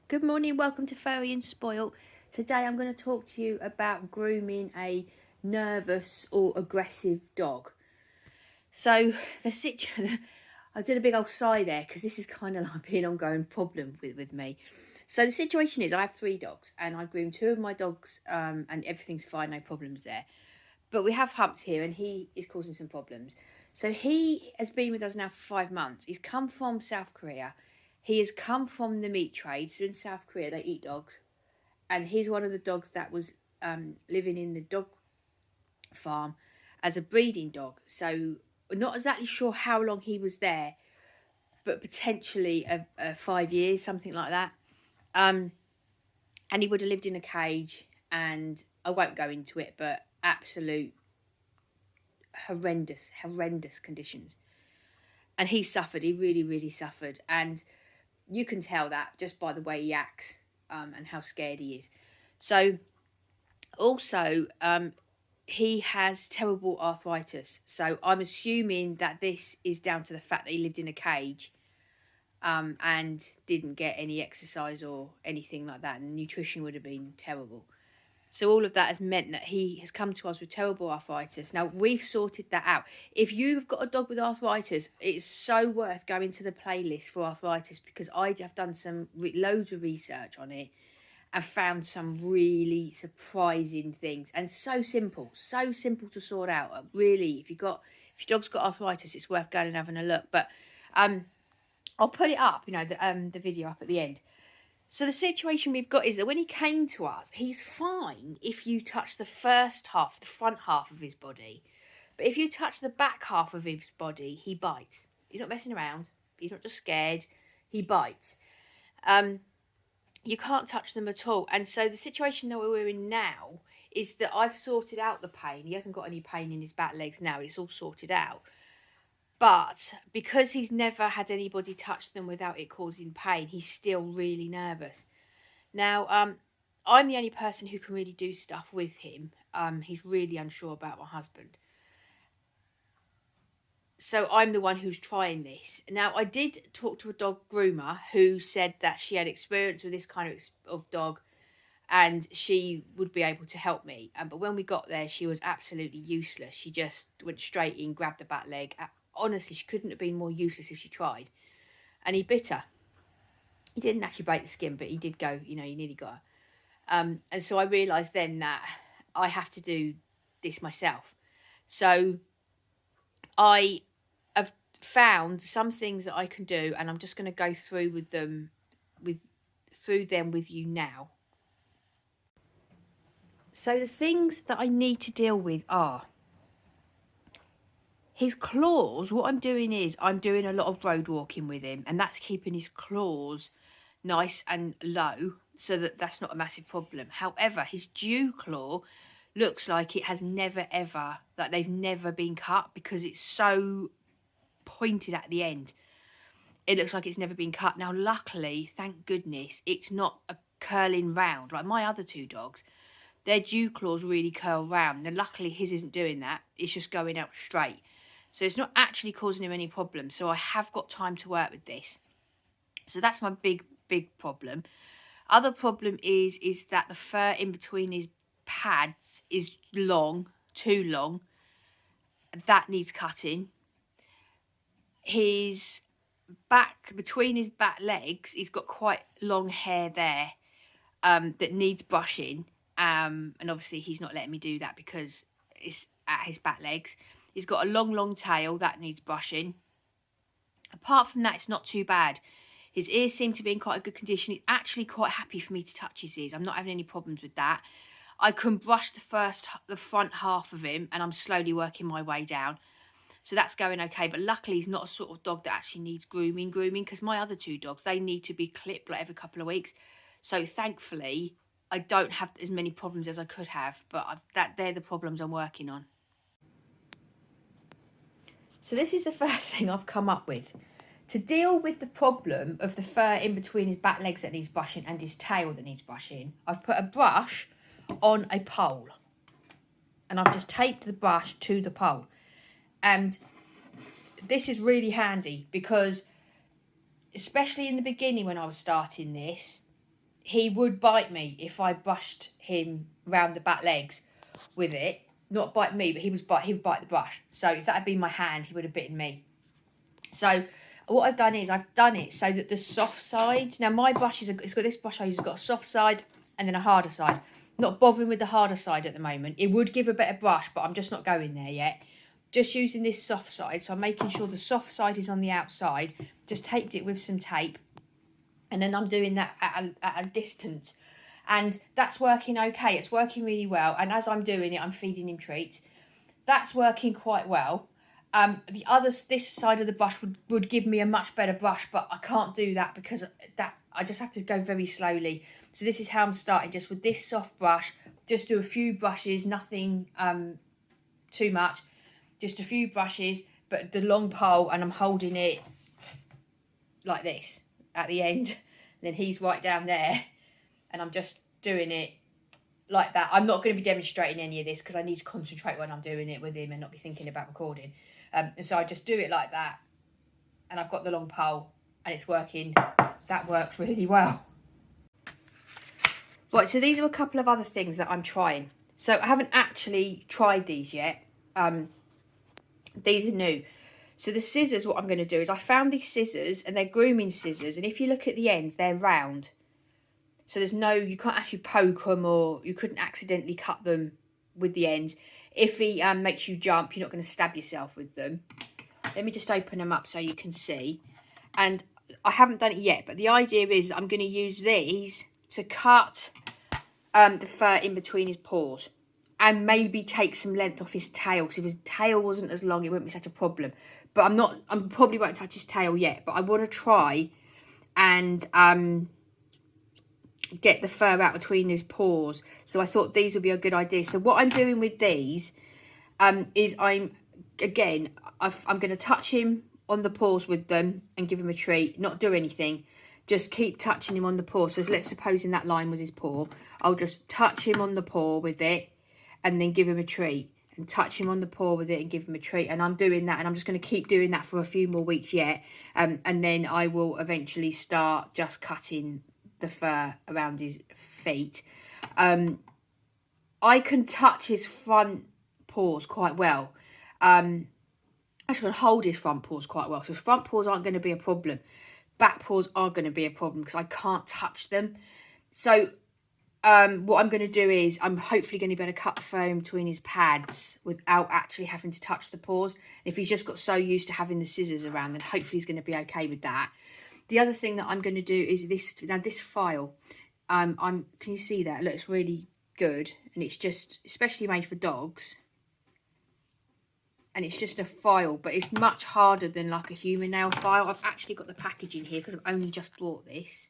Good morning, welcome to Furry and Spoilt. Today I'm going to talk to you about grooming a nervous or aggressive dog. So I did a big old sigh there because this is kind of like an ongoing problem with me. So the situation is I have 3 dogs and I've groomed 2 of my dogs and everything's fine, no problems there. But we have Humps here and he is causing some problems. So he has been with us now for 5 months. He's come from South Korea. He has come from the meat trade. So in South Korea, they eat dogs. And he's one of the dogs that was living in the dog farm as a breeding dog. So we're not exactly sure how long he was there, but potentially 5 years, something like that. And he would have lived in a cage. And I won't go into it, but absolute horrendous conditions. And he suffered. He really suffered. And you can tell that just by the way he acts and how scared he is. So also he has terrible arthritis. So I'm assuming that this is down to the fact that he lived in a cage and didn't get any exercise or anything like that. And nutrition would have been terrible. So all of that has meant that he has come to us with terrible arthritis. Now, we've sorted that out. If you've got a dog with arthritis, it's so worth going to the playlist for arthritis because I have done loads of research on it and found some really surprising things. And so simple to sort out. Really, if your dog's got arthritis, it's worth going and having a look. But I'll put it up, the video up at the end. So the situation we've got is that when he came to us, he's fine if you touch the first half, the front half of his body. But if you touch the back half of his body, he bites. He's not messing around. He's not just scared. He bites. You can't touch them at all. And so the situation that we're in now is that I've sorted out the pain. He hasn't got any pain in his back legs now. It's all sorted out. But because he's never had anybody touch them without it causing pain, he's still really nervous. Now, I'm the only person who can really do stuff with him. He's really unsure about my husband. So I'm the one who's trying this. Now, I did talk to a dog groomer who said that she had experience with this kind of dog and she would be able to help me. But when we got there, she was absolutely useless. She just went straight in, grabbed the back leg. Honestly, she couldn't have been more useless if she tried. And he bit her. He didn't actually break the skin, but he did go, he nearly got her. And so I realised then that I have to do this myself. So I have found some things that I can do, and I'm just going to go through them with you now. So the things that I need to deal with are his claws. What I'm doing is I'm doing a lot of road walking with him, and that's keeping his claws nice and low so that that's not a massive problem. However, his dew claw looks like it has they've never been cut because it's so pointed at the end. It looks like it's never been cut. Now, luckily, thank goodness, it's not a curling round like my other 2 dogs. Their dew claws really curl round. And luckily, his isn't doing that. It's just going out straight. So it's not actually causing him any problems. So I have got time to work with this. So that's my big problem. Other problem is that the fur in between his pads is too long. That needs cutting. His between his back legs, he's got quite long hair there that needs brushing. And obviously he's not letting me do that because it's at his back legs. He's got a long tail that needs brushing. Apart from that, it's not too bad. His ears seem to be in quite a good condition. He's actually quite happy for me to touch his ears. I'm not having any problems with that. I can brush the front half of him, and I'm slowly working my way down. So that's going okay. But luckily, he's not a sort of dog that actually needs grooming, because my other 2 dogs, they need to be clipped like every couple of weeks. So thankfully, I don't have as many problems as I could have, but they're the problems I'm working on. So this is the first thing I've come up with. To deal with the problem of the fur in between his back legs that needs brushing and his tail that needs brushing, I've put a brush on a pole. And I've just taped the brush to the pole. And this is really handy because, especially in the beginning when I was starting this, he would bite me if I brushed him round the back legs with it. Not bite me, but he would bite the brush. So if that had been my hand, he would have bitten me. So what I've done is I've done it so that the soft side, now my brush it's got this brush I use, it's got a soft side and then a harder side. Not bothering with the harder side at the moment. It would give a better brush, but I'm just not going there yet. Just using this soft side, so I'm making sure the soft side is on the outside. Just taped it with some tape, and then I'm doing that at a distance, and that's working okay. It's working really well, and as I'm doing it, I'm feeding him treats. That's working quite well. This side of the brush would give me a much better brush, but I can't do that because I just have to go very slowly. So this is how I'm starting, just with this soft brush. Just do a few brushes, nothing too much. Just a few brushes, but the long pole, and I'm holding it like this at the end. And then he's right down there, and I'm just doing it like that. I'm not going to be demonstrating any of this because I need to concentrate when I'm doing it with him and not be thinking about recording. And so I just do it like that, and I've got the long pole, and it's working. That works really well. Right, so these are a couple of other things that I'm trying. So I haven't actually tried these yet. These are new. So the scissors, what I'm going to do is I found these scissors, and they're grooming scissors. And if you look at the ends, they're round. So you can't actually poke them, or you couldn't accidentally cut them with the ends. If he makes you jump, you're not going to stab yourself with them. Let me just open them up so you can see. And I haven't done it yet, but the idea is that I'm going to use these to cut the fur in between his paws. And maybe take some length off his tail. Because if his tail wasn't as long, it wouldn't be such a problem. But I probably won't touch his tail yet. But I want to try and get the fur out between his paws. So I thought these would be a good idea. So what I'm doing with these is I'm going to touch him on the paws with them and give him a treat. Not do anything. Just keep touching him on the paw. So let's suppose in that line was his paw. I'll just touch him on the paw with it and then give him a treat. And touch him on the paw with it and give him a treat. And I'm doing that, and I'm just going to keep doing that for a few more weeks yet. And then I will eventually start just cutting the fur around his feet. I can touch his front paws quite well. I can hold his front paws quite well. So his front paws aren't going to be a problem. Back paws are going to be a problem because I can't touch them. So what I'm going to do is I'm hopefully going to be able to cut the fur in between his pads without actually having to touch the paws. If he's just got so used to having the scissors around, then hopefully he's going to be okay with that. The other thing that I'm going to do is this file. Can you see that? It looks really good, and it's just especially made for dogs. And it's just a file, but it's much harder than like a human nail file. I've actually got the packaging here because I've only just bought this.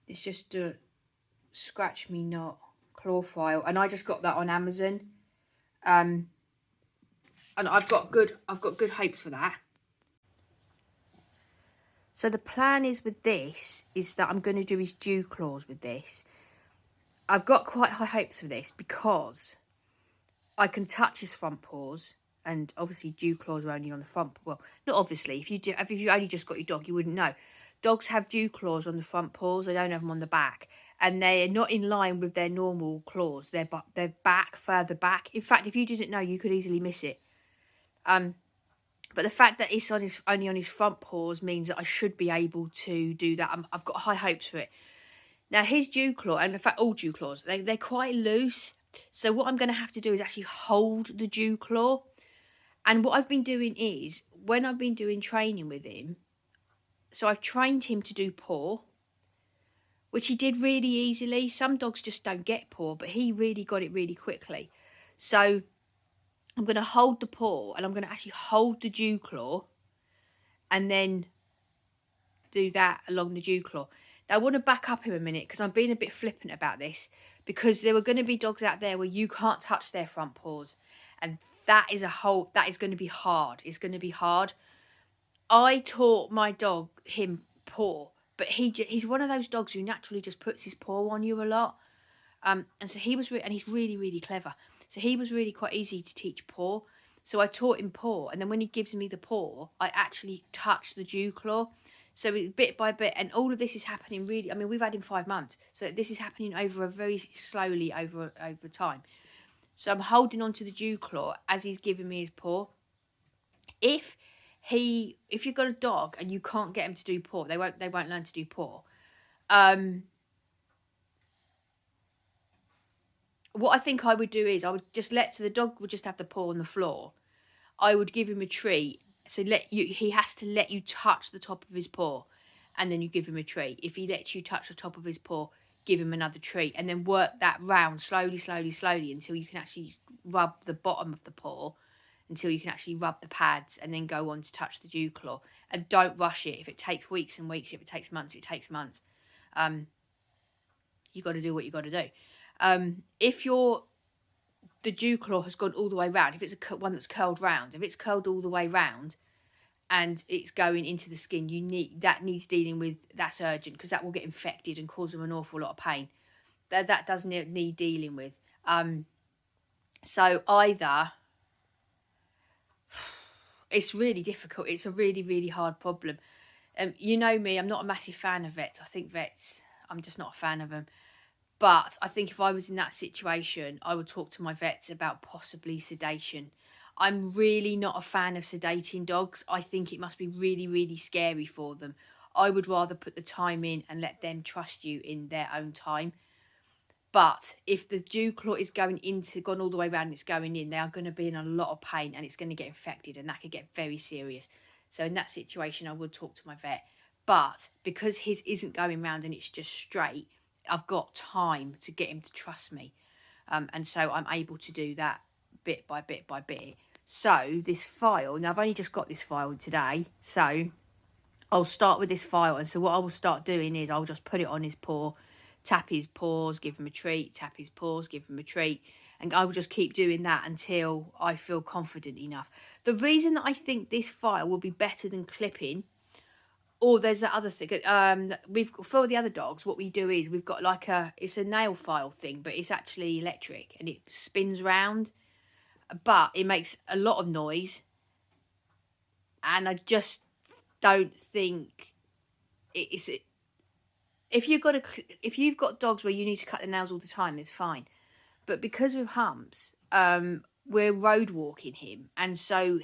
It's just a scratch me not claw file, and I just got that on Amazon. And I've got good hopes for that. So the plan is with this is that I'm going to do his dew claws with this. I've got quite high hopes for this because I can touch his front paws, and obviously dew claws are only on the front. Well, not obviously. If you only just got your dog, you wouldn't know. Dogs have dew claws on the front paws. They don't have them on the back, and they're not in line with their normal claws. They're back, further back. In fact, if you didn't know, you could easily miss it. But the fact that it's only on his front paws means that I should be able to do that. I've got high hopes for it. Now, his dew claw, and in fact all dew claws, they're quite loose. So what I'm going to have to do is actually hold the dew claw. And what I've been doing is, when I've been doing training with him, so I've trained him to do paw, which he did really easily. Some dogs just don't get paw, but he really got it really quickly. So I'm going to hold the paw, and I'm going to actually hold the dew claw and then do that along the dew claw. Now, I want to back up in a minute because I'm being a bit flippant about this, because there are going to be dogs out there where you can't touch their front paws, and that is going to be hard. It's going to be hard. I taught my dog him paw, but he's one of those dogs who naturally just puts his paw on you a lot. And so and he's really, really clever. So he was really quite easy to teach paw. So I taught him paw, and then when he gives me the paw, I actually touch the dew claw. So bit by bit, and all of this is happening really, I mean, we've had him 5 months. So this is happening over a very slowly over time. So I'm holding on to the dew claw as he's giving me his paw. If you've got a dog and you can't get him to do paw, they won't learn to do paw. What I think I would do is I would just the dog would just have the paw on the floor. I would give him a treat. So he has to let you touch the top of his paw, and then you give him a treat. If he lets you touch the top of his paw, give him another treat, and then work that round slowly until you can actually rub the bottom of the paw, until you can actually rub the pads, and then go on to touch the dew claw. And don't rush it. If it takes weeks and weeks, if it takes months, it takes months. You got to do what you got to do. If the dew claw has gone all the way round, if it's one that's curled round, if it's curled all the way round and it's going into the skin, needs dealing with. That's urgent, because that will get infected and cause them an awful lot of pain. That does need dealing with. So either, it's really difficult. It's a really, really hard problem. You know me, I'm not a massive fan of vets. I think vets, I'm just not a fan of them. But I think if I was in that situation, I would talk to my vets about possibly sedation. I'm really not a fan of sedating dogs. I think it must be really, really scary for them. I would rather put the time in and let them trust you in their own time. But if the dew claw is gone all the way around and it's going in, they are going to be in a lot of pain and it's going to get infected, and that could get very serious. So in that situation, I would talk to my vet. But because his isn't going round and it's just straight, I've got time to get him to trust me. And so I'm able to do that bit by bit by bit. So this file, now I've only just got this file today, so I'll start with this file. And so what I will start doing is I'll just put it on his paw, tap his paws, give him a treat, tap his paws, give him a treat. And I will just keep doing that until I feel confident enough. The reason that I think this file will be better than clipping, or there's that other thing, for the other dogs, what we do is we've got it's a nail file thing, but it's actually electric and it spins round, but it makes a lot of noise, and I just don't think it's. If you've got dogs where you need to cut the nails all the time, it's fine, but because with Humps, we're road walking him, and so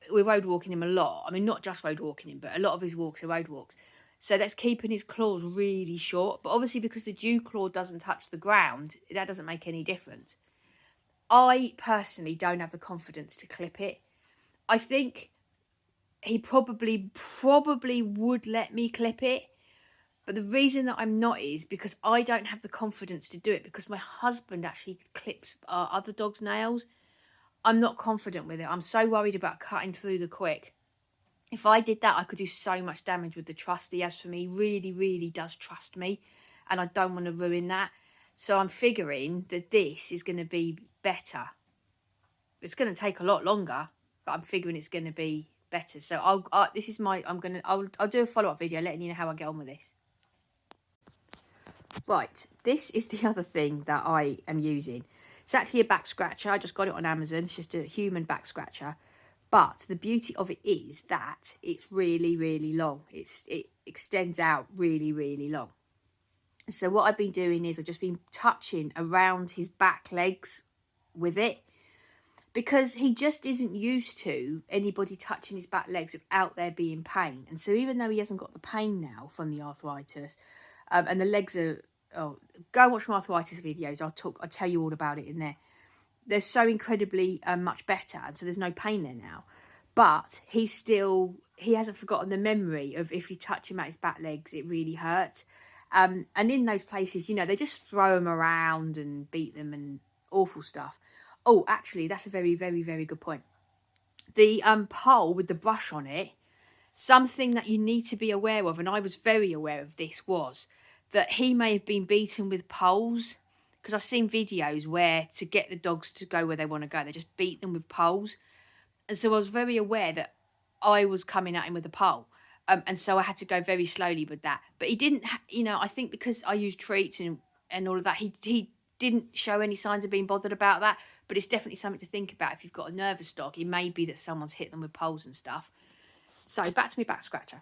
we're road walking him a lot. I mean, not just road walking him, but a lot of his walks are road walks. So that's keeping his claws really short. But obviously, because the dew claw doesn't touch the ground, that doesn't make any difference. I personally don't have the confidence to clip it. I think he probably would let me clip it. But the reason that I'm not is because I don't have the confidence to do it, because my husband actually clips other dogs' nails. I'm not confident with it. I'm so worried about cutting through the quick. If I did that, I could do so much damage with the trust he has for me. He really, really does trust me, and I don't want to ruin that. So I'm figuring that this is going to be better. It's going to take a lot longer, but I'm figuring it's going to be better. So I'll do a follow-up video letting you know how I get on with this. Right, this is the other thing that I am using. It's actually a back scratcher. I just got it on Amazon. It's just a human back scratcher. But the beauty of it is that it's really, really long. It extends out really, really long. So what I've been doing is I've just been touching around his back legs with it, because he just isn't used to anybody touching his back legs without there being pain. And so even though he hasn't got the pain now from the arthritis, and the legs are... Oh, go and watch my arthritis videos. I'll tell you all about it in there. They're so incredibly much better, and so there's no pain there now. But he hasn't forgotten the memory of if you touch him at his back legs, it really hurts. And in those places, they just throw them around and beat them and awful stuff. Oh, actually, that's a very, very, very good point. The pole with the brush on it, something that you need to be aware of, and I was very aware of this, was that he may have been beaten with poles, because I've seen videos where to get the dogs to go where they want to go, they just beat them with poles. And so I was very aware that I was coming at him with a pole. And so I had to go very slowly with that. But he didn't, I think because I used treats and all of that, he didn't show any signs of being bothered about that. But it's definitely something to think about if you've got a nervous dog. It may be that someone's hit them with poles and stuff. So back to my back scratcher.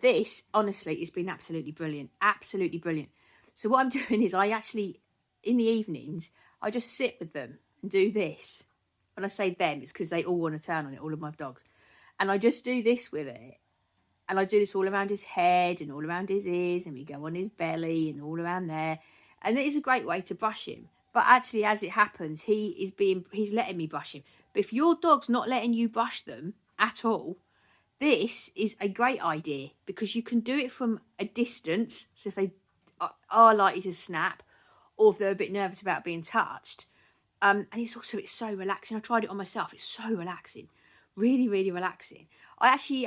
This, honestly, has been absolutely brilliant. Absolutely brilliant. So what I'm doing is I actually, in the evenings, I just sit with them and do this. When I say them, it's because they all want to turn on it, all of my dogs. And I just do this with it. And I do this all around his head and all around his ears. And we go on his belly and all around there. And it is a great way to brush him. But actually, as it happens, he's letting me brush him. But if your dog's not letting you brush them at all, this is a great idea because you can do it from a distance. So if they are likely to snap or if they're a bit nervous about being touched. And it's so relaxing. I tried it on myself. It's so relaxing. Really, really relaxing. I actually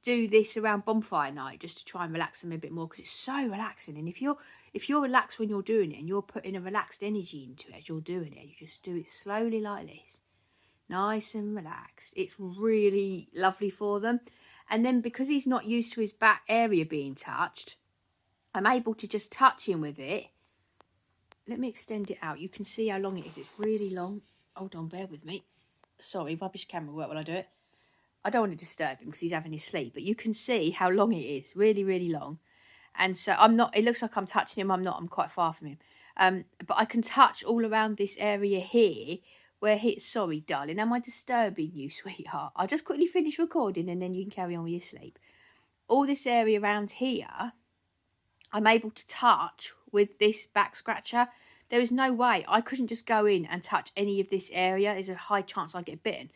do this around bonfire night just to try and relax them a bit more because it's so relaxing. And if you're relaxed when you're doing it and you're putting a relaxed energy into it as you're doing it, you just do it slowly like this. Nice and relaxed. It's really lovely for them. And then because he's not used to his back area being touched, I'm able to just touch him with it. Let me extend it out. You can see how long it is. It's really long. Hold on, bear with me. Sorry, rubbish camera work while I do it. I don't want to disturb him because he's having his sleep. But you can see how long it is. Really, really long. And so I'm not, it looks like I'm touching him. I'm not. I'm quite far from him. But I can touch all around this area here where sorry, darling, am I disturbing you, sweetheart? I'll just quickly finish recording and then you can carry on with your sleep. All this area around here, I'm able to touch with this back scratcher. There is no way. I couldn't just go in and touch any of this area. There's a high chance I get bitten.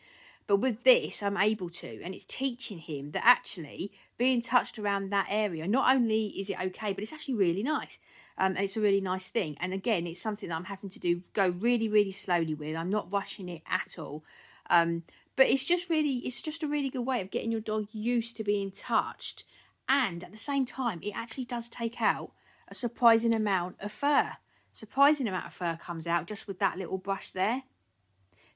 But with this, I'm able to. And it's teaching him that actually being touched around that area, not only is it okay, but it's actually really nice. And it's a really nice thing. And again, it's something that I'm having to go really, really slowly with. I'm not rushing it at all. But it's just a really good way of getting your dog used to being touched. And at the same time, it actually does take out a surprising amount of fur. Surprising amount of fur comes out just with that little brush there.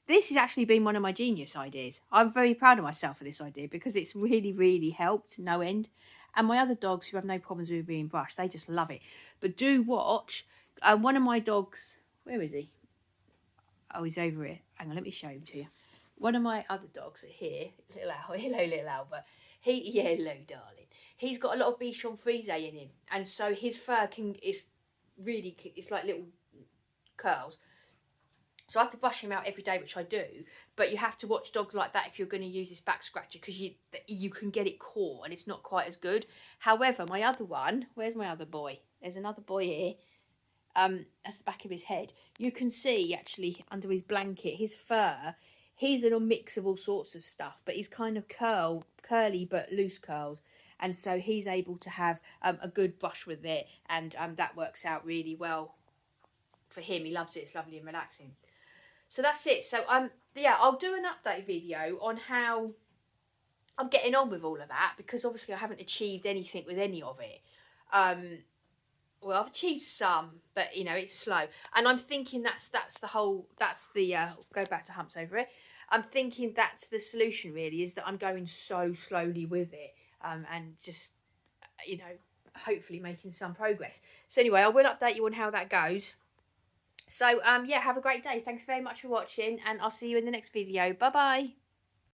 This has actually been one of my genius ideas. I'm very proud of myself for this idea because it's really, really helped no end. And my other dogs who have no problems with being brushed, they just love it. But do watch. One of my dogs, where is he? Oh, he's over here. Hang on, let me show him to you. One of my other dogs are here. Little Al, hello, little Albert. Hello, darling. He's got a lot of Bichon Frise in him. And so his fur it's like little curls. So I have to brush him out every day, which I do. But you have to watch dogs like that if you're going to use this back scratcher because you can get it caught and it's not quite as good. However, my other one, where's my other boy? There's another boy here. That's the back of his head. You can see actually under his blanket, his fur. He's in a mix of all sorts of stuff, but he's kind of curly but loose curls. And so he's able to have a good brush with it. And that works out really well for him. He loves it. It's lovely and relaxing. So that's it. So yeah, I'll do an update video on how I'm getting on with all of that because obviously I haven't achieved anything with any of it. Well, I've achieved some, but you know it's slow. And I'm thinking that's the go back to humps over it. I'm thinking that's the solution really is that I'm going so slowly with it and just hopefully making some progress. So anyway, I will update you on how that goes. So, yeah, have a great day. Thanks very much for watching, and I'll see you in the next video. Bye-bye.